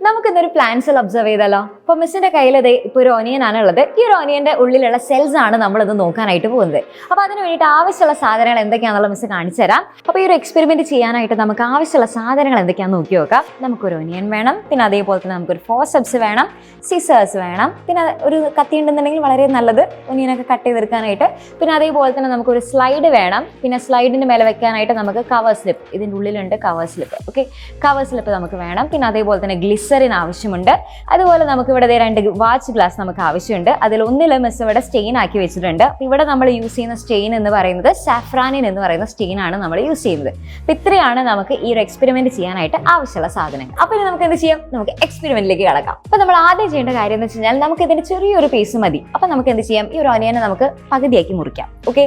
നമുക്കിന്നൊരു plant cell observe ചെയ്താലോ. അപ്പോൾ മിസ്സിന്റെ കയ്യിൽ ഇപ്പോൾ ഒരു ഓനിയൻ ആണ് ഉള്ളത്. ഈ ഒരു ഓനിയന്റെ ഉള്ളിലുള്ള സെൽസ് ആണ് നമ്മളിത് നോക്കാനായിട്ട് പോകുന്നത്. അപ്പോൾ അതിന് വേണ്ടിയിട്ട് ആവശ്യമുള്ള സാധനങ്ങൾ എന്തൊക്കെയാണെന്നുള്ള മിസ് കാണിച്ചു തരാം. അപ്പോൾ ഈ ഒരു എക്സ്പെരിമെന്റ് ചെയ്യാനായിട്ട് നമുക്ക് ആവശ്യമുള്ള സാധനങ്ങൾ എന്തൊക്കെയാണെന്ന് നോക്കി നോക്കാം. നമുക്കൊരു ഓനിയൻ വേണം, പിന്നെ അതേപോലെ തന്നെ നമുക്കൊരു ഫോർസെപ്സ് വേണം, സിസേഴ്സ് വേണം, പിന്നെ ഒരു കത്തി ഉണ്ടെന്നുണ്ടെങ്കിൽ വളരെ നല്ലത് ഒനിയനൊക്കെ കട്ട് ചെയ്തെടുക്കാനായിട്ട്. പിന്നെ അതേപോലെ തന്നെ നമുക്കൊരു സ്ലൈഡ് വേണം, പിന്നെ സ്ലൈഡിന്റെ മേലെ വെക്കാനായിട്ട് നമുക്ക് കവർ സ്ലിപ്പ്, ഇതിൻ്റെ ഉള്ളിലുണ്ട് cover slip. Okay, cover slip നമുക്ക് വേണം. പിന്നെ അതേപോലെ തന്നെ ഗ്ലിസറിൻ ആവശ്യമുണ്ട്. അതുപോലെ നമുക്ക് ഇവിടെ 2 വാച്ച് ഗ്ലാസ് നമുക്ക് ആവശ്യമുണ്ട്. അതിൽ ഒന്നിൽ മിസ് ഇവിടെ സ്റ്റെയിൻ ആക്കി വെച്ചിട്ടുണ്ട്. ഇവിടെ നമ്മൾ യൂസ് ചെയ്യുന്ന സ്റ്റെയിൻ എന്ന് പറയുന്നത് സാഫ്രാനിൻ എന്ന് പറയുന്ന സ്റ്റെയിൻ ആണ് നമ്മൾ യൂസ് ചെയ്യുന്നത്. അപ്പം ഇത്രയാണ് നമുക്ക് ഈ ഒരു എക്സ്പെരിമെന്റ് ചെയ്യാനായിട്ട് ആവശ്യമുള്ള സാധനങ്ങൾ. അപ്പോൾ ഇനി നമുക്ക് എന്ത് ചെയ്യാം, നമുക്ക് എക്സ്പെരിമെന്റിലേക്ക് കടക്കാം. അപ്പോൾ നമ്മൾ ആദ്യം ചെയ്യേണ്ട കാര്യം എന്ന് വെച്ച് കഴിഞ്ഞാൽ നമുക്ക് ഇതിന്റെ ചെറിയൊരു പീസ് മതി. അപ്പം നമുക്ക് എന്ത് ചെയ്യാം, ഈ ഒരു ഓനിയനെ നമുക്ക് പകുതിയാക്കി മുറിക്കാം. ഓക്കെ,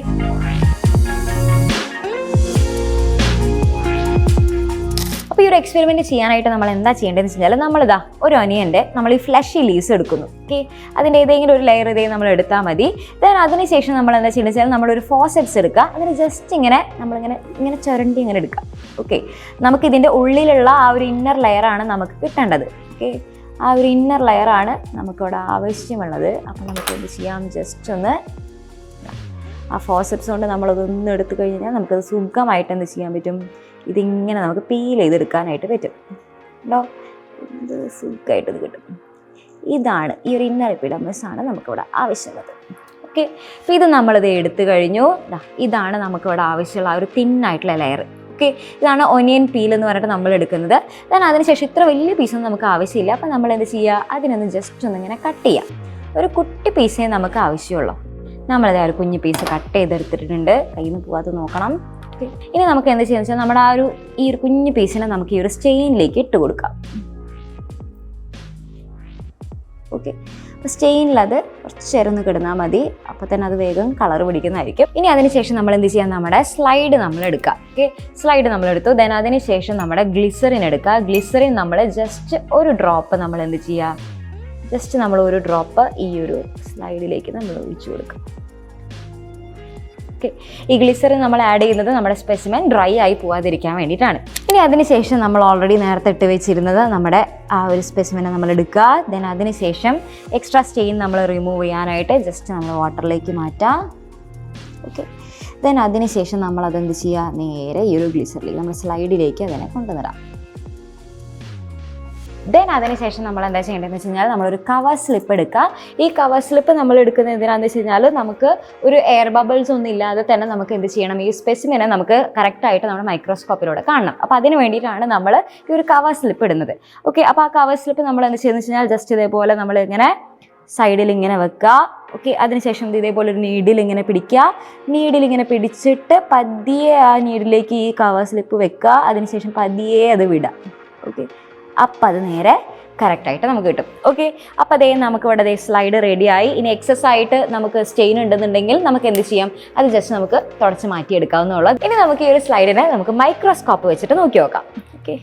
അപ്പോൾ ഈ ഒരു എക്സ്പെരിമെന്റ് ചെയ്യാനായിട്ട് നമ്മൾ എന്താ ചെയ്യേണ്ടതെന്ന് വെച്ച് കഴിഞ്ഞാൽ നമ്മളിതാ ഒരു ഒനിയൻ്റെ നമ്മൾ ഈ ഫ്ലഷി ലീവ്സ് എടുക്കുന്നു. ഓക്കെ, അതിൻ്റെ ഏതെങ്കിലും ഒരു ലെയർ നമ്മൾ എടുത്താൽ മതി. ദെൻ അതിനുശേഷം നമ്മൾ എന്താ ചെയ്യുന്നത് വെച്ചാൽ നമ്മളൊരു ഫോർസെപ്സ് എടുക്കുക. അതിന് ജസ്റ്റ് ഇങ്ങനെ ചുരണ്ടി ഇങ്ങനെ എടുക്കുക. ഓക്കെ, നമുക്കിതിൻ്റെ ഉള്ളിലുള്ള ആ ഒരു ഇന്നർ ലെയറാണ് നമുക്ക് കിട്ടേണ്ടത്. ഓക്കെ, ആ ഒരു ഇന്നർ ലെയറാണ് നമുക്കിവിടെ ആവശ്യമുള്ളത്. അപ്പോൾ നമുക്ക് എന്ത് ചെയ്യാം, ജസ്റ്റ് ഒന്ന് ആ ഫോർസെപ്സ് കൊണ്ട് നമ്മളതൊന്നും എടുത്തു കഴിഞ്ഞാൽ നമുക്കത് സുഖമായിട്ട് എന്ത് ചെയ്യാൻ പറ്റും, ഇതിങ്ങനെ നമുക്ക് പീൽ ചെയ്തെടുക്കാനായിട്ട് പറ്റും കേട്ടോ. ഇത് സുഖമായിട്ട് ഇത് കിട്ടും. ഇതാണ് ഈ ഒരു ഇന്നർ എപ്പിഡെർമിസ് ആണ് നമുക്കിവിടെ ആവശ്യമുള്ളത്. ഓക്കെ, അപ്പോൾ ഇത് നമ്മളിത് എടുത്തു കഴിഞ്ഞു. ഇതാണ് നമുക്കിവിടെ ആവശ്യമുള്ള ആ ഒരു തിന്നായിട്ടുള്ള ലെയർ. ഓക്കെ, ഇതാണ് ഒനിയൻ പീൽ എന്ന് പറഞ്ഞിട്ട് നമ്മൾ എടുക്കുന്നത്. ദെൻ അതിനുശേഷം ഇത്ര വലിയ പീസൊന്നും നമുക്ക് ആവശ്യമില്ല. അപ്പോൾ നമ്മൾ എന്ത് ചെയ്യുക, അതിനൊന്ന് ജസ്റ്റ് ഒന്നിങ്ങനെ കട്ട് ചെയ്യാം. ഒരു കുട്ടി പീസേ നമുക്ക് ആവശ്യമുള്ളൂ. നമ്മളത് ഒരു കുഞ്ഞു പീസ് കട്ട് ചെയ്തെടുത്തിട്ടുണ്ട്. കയ്യിൽ നിന്ന് പോകാതെ നോക്കണം. ഇനി നമുക്ക് എന്ത് ചെയ്യാന്ന് വെച്ചാൽ നമ്മുടെ ഈ ഒരു കുഞ്ഞു പീസിനെ നമുക്ക് ഈ ഒരു സ്റ്റെയിനിലേക്ക് ഇട്ട് കൊടുക്കാം. ഓക്കെ, അപ്പോൾ സ്റ്റെയിനിൽ അത് കുറച്ച് ചേർന്ന് കിടന്നാൽ മതി. അപ്പോൾ തന്നെ അത് വേഗം കളർ പിടിക്കുന്നതായിരിക്കും. ഇനി അതിനുശേഷം നമ്മൾ എന്ത് ചെയ്യാം, നമ്മുടെ സ്ലൈഡ് നമ്മൾ എടുക്കുക. ഓക്കെ, സ്ലൈഡ് നമ്മൾ എടുത്തു. ദെൻ അതിനുശേഷം നമ്മുടെ ഗ്ലിസറിൻ എടുക്കുക. ഗ്ലിസറിൻ നമ്മൾ ജസ്റ്റ് ഒരു ഡ്രോപ്പ് നമ്മൾ എന്ത് ചെയ്യുക, ജസ്റ്റ് നമ്മൾ ഒരു ഡ്രോപ്പ് ഈ ഒരു സ്ലൈഡിലേക്ക് നമ്മൾ ഒഴിച്ചു കൊടുക്കുക. ഓക്കെ, ഈ ഗ്ലിസറിൻ നമ്മൾ ആഡ് ചെയ്യുന്നത് നമ്മുടെ സ്പെസിമെൻ ഡ്രൈ ആയി പോകാതിരിക്കാൻ വേണ്ടിയിട്ടാണ്. ഇനി അതിനുശേഷം നമ്മൾ ഓൾറെഡി നേരത്തെ ഇട്ട് വെച്ചിരുന്നത് നമ്മുടെ ആ ഒരു സ്പെസിമെനെ നമ്മൾ എടുക്കുക. ദെൻ അതിനുശേഷം എക്സ്ട്രാ സ്റ്റെയിൻ നമ്മൾ റിമൂവ് ചെയ്യാനായിട്ട് ജസ്റ്റ് നമ്മൾ വാട്ടറിലേക്ക് മാറ്റാം. ഓക്കെ, ദെൻ അതിനുശേഷം നമ്മൾ അതെന്ത് ചെയ്യുക, നേരെ ഈ ഒരു ഗ്ലിസറിലേക്ക് നമ്മൾ സ്ലൈഡിലേക്ക് അതിനെ കൊണ്ടുവരാം. ദെൻ അതിനുശേഷം നമ്മൾ എന്താ ചെയ്യേണ്ടതെന്ന് വെച്ച് കഴിഞ്ഞാൽ നമ്മളൊരു കവർ സ്ലിപ്പ് എടുക്കുക. ഈ കവർ സ്ലിപ്പ് നമ്മൾ എടുക്കുന്നത് എന്തിനാണെന്ന് വെച്ച് കഴിഞ്ഞാൽ നമുക്ക് ഒരു എയർ ബബിൾസ് ഒന്നും ഇല്ലാതെ തന്നെ നമുക്ക് എന്ത് ചെയ്യണം, ഈ സ്പെസിമെനെ നമുക്ക് കറക്റ്റായിട്ട് നമ്മുടെ മൈക്രോസ്കോപ്പിലൂടെ കാണണം. അപ്പോൾ അതിന് വേണ്ടിയിട്ടാണ് നമ്മൾ ഈ ഒരു കവർ സ്ലിപ്പ് ഇടുന്നത്. ഓക്കെ, അപ്പോൾ ആ കവർ സ്ലിപ്പ് നമ്മൾ എന്ത് ചെയ്യുന്നത് വെച്ച് കഴിഞ്ഞാൽ ജസ്റ്റ് ഇതേപോലെ നമ്മൾ ഇങ്ങനെ സൈഡിൽ ഇങ്ങനെ വെക്കുക. ഓക്കെ, അതിനുശേഷം ഇതേപോലെ ഒരു നീഡിൽ ഇങ്ങനെ പിടിക്കുക. നീഡിൽ ഇങ്ങനെ പിടിച്ചിട്ട് പതിയെ ആ നീഡിലേക്ക് ഈ കവർ സ്ലിപ്പ് വെക്കുക. അതിനുശേഷം പതിയെ അത് വിടുക. ഓക്കെ, അപ്പം അത് നേരെ കറക്റ്റായിട്ട് നമുക്ക് കിട്ടും. ഓക്കെ, അപ്പോൾ അതേ നമുക്ക് ഇവിടെ സ്ലൈഡ് റെഡിയായി. ഇനി എക്സസ് ആയിട്ട് നമുക്ക് സ്റ്റെയിൻ ഉണ്ടെന്നുണ്ടെങ്കിൽ നമുക്ക് എന്ത് ചെയ്യാം, അത് ജസ്റ്റ് നമുക്ക് തുടച്ച് മാറ്റിയെടുക്കാവുന്നുള്ളൂ. ഇനി നമുക്ക് ഈ ഒരു സ്ലൈഡിനെ നമുക്ക് മൈക്രോസ്കോപ്പ് വെച്ചിട്ട് നോക്കി നോക്കാം. ഓക്കെ,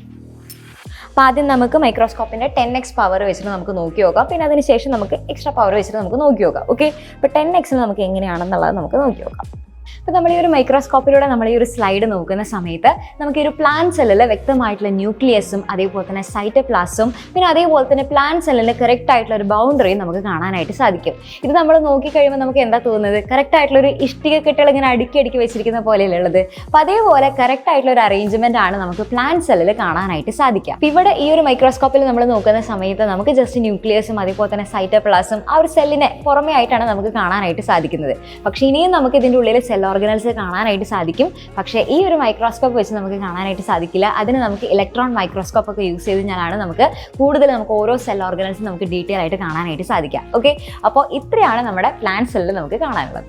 അപ്പോൾ ആദ്യം നമുക്ക് മൈക്രോസ്കോപ്പിൻ്റെ 10x പവർ വെച്ചിട്ട് നമുക്ക് നോക്കി നോക്കാം. പിന്നെ അതിന് ശേഷം നമുക്ക് എക്സ്ട്രാ പവർ വെച്ചിട്ട് നമുക്ക് നോക്കി നോക്കാം. ഓക്കെ, അപ്പോൾ 10x നമുക്ക് എങ്ങനെയാണെന്നുള്ളത് നമുക്ക് നോക്കി നോക്കാം. അപ്പോൾ നമ്മൾ ഈ ഒരു മൈക്രോസ്കോപ്പിലൂടെ നമ്മൾ ഈ ഒരു സ്ലൈഡ് നോക്കുന്ന സമയത്ത് നമുക്ക് ഈ ഒരു പ്ലാന്റ് സെല്ലിൽ വ്യക്തമായിട്ടുള്ള ന്യൂക്ലിയസും അതേപോലെ തന്നെ സൈറ്റോപ്ലാസും പിന്നെ അതേപോലെ തന്നെ പ്ലാന്റ് സെല്ലിൽ കറക്റ്റ് ആയിട്ടുള്ള ഒരു ബൗണ്ടറിയും നമുക്ക് കാണാനായിട്ട് സാധിക്കും. ഇത് നമ്മൾ നോക്കിക്കഴിയുമ്പോൾ നമുക്ക് എന്താ തോന്നുന്നത്, കറക്റ്റ് ആയിട്ടുള്ള ഒരു ഇഷ്ടിക കെട്ടുകൾ ഇങ്ങനെ അടുക്കി വെച്ചിരിക്കുന്ന പോലെയല്ലേ ഉള്ളത്. അപ്പോൾ അതേപോലെ കറക്റ്റ് ആയിട്ടുള്ള ഒരു അറേഞ്ച്മെന്റ് ആണ് നമുക്ക് പ്ലാന്റ് സെല്ലിൽ കാണാനായിട്ട് സാധിക്കുക. അപ്പോൾ ഇവിടെ ഈ ഒരു മൈക്രോസ്കോപ്പിൽ നമ്മൾ നോക്കുന്ന സമയത്ത് നമുക്ക് ജസ്റ്റ് ന്യൂക്ലിയസും അതേപോലെ തന്നെ സൈറ്റോപ്ലാസും ആ ഒരു സെല്ലിനെ പുറമേ ആയിട്ടാണ് നമുക്ക് കാണാനായിട്ട് സാധിക്കുന്നത്. പക്ഷേ ഇനിയും നമുക്ക് ഇതിൻ്റെ ഉള്ളിൽ സെൽ ഓർഗനൽസ് കാണാനായിട്ട് സാധിക്കും. പക്ഷേ ഈ ഒരു മൈക്രോസ്കോപ്പ് വെച്ച് നമുക്ക് കാണാനായിട്ട് സാധിക്കില്ല. അതിന് നമുക്ക് ഇലക്ട്രോൺ മൈക്രോസ്കോപ്പ് ഒക്കെ യൂസ് ചെയ്ത് കഴിഞ്ഞാലാണ് നമുക്ക് കൂടുതൽ നമുക്ക് ഓരോ സെൽ ഓർഗനൽസും നമുക്ക് ഡീറ്റെയിൽ ആയിട്ട് കാണാനായിട്ട് സാധിക്കുക. ഓക്കെ, അപ്പോൾ ഇത്രയാണ് നമ്മുടെ പ്ലാന്റ് സെല്ലിൽ നമുക്ക് കാണാനുള്ളത്.